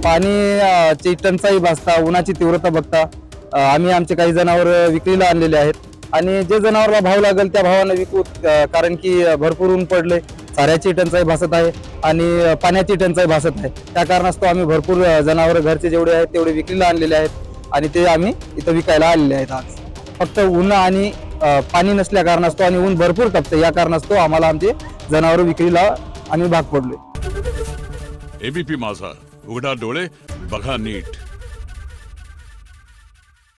पाणी ची टंचाई भासता, उन्हाची तीव्रता बघता आम्ही आमचे काही जनावर विक्रीला आणलेले आहेत आणि जे जनावरला भाव लागेल त्या भावाने विकू, कारण की भरपूर ऊन पडले, चाऱ्याची टंचाई भासत आहे आणि पाण्याची टंचाई भासत आहे. त्या कारणास्तव आम्ही भरपूर जनावर घरचे जेवढे आहेत तेवढे विक्रीला आणलेले आहेत आणि ते आम्ही इथं विकायला आलेले आहेत. आज फक्त ऊन आणि पाणी नसल्या कारणास्तव आणि ऊन भरपूर तापते या कारणास्तव आम्हाला आमचे जनावर विक्रीला आम्ही भाग पडलोय. एबीपी माझा, उघडा डोळे बघा नीट.